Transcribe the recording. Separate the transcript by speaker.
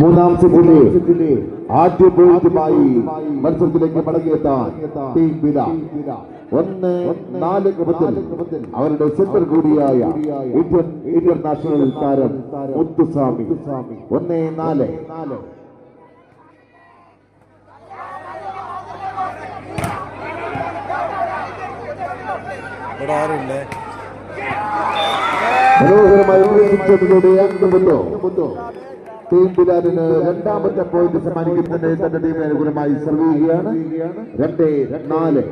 Speaker 1: മൂന്നാം സെറ്റിലെ ആദ്യ പോയിന്റുമായി മത്സരത്തിലേക്ക് മടങ്ങിയെത്താൻ ടീം വില 1-4 ക്രമത്തിൽ അവരുടെ സെന്റർ കൂടിയായ ഇന്റർനാഷണൽ താരം മുത്തുസ്വാമി 1-4. മനോഹരമായി ടീം ബിലാലിന് രണ്ടാമത്തെ പോയിന്റ് സമ്മാനിക്കുന്നതിന് തന്റെ ടീമിന് അനുകൂലമായി സർവ് ചെയ്യുകയാണ്. 2-4.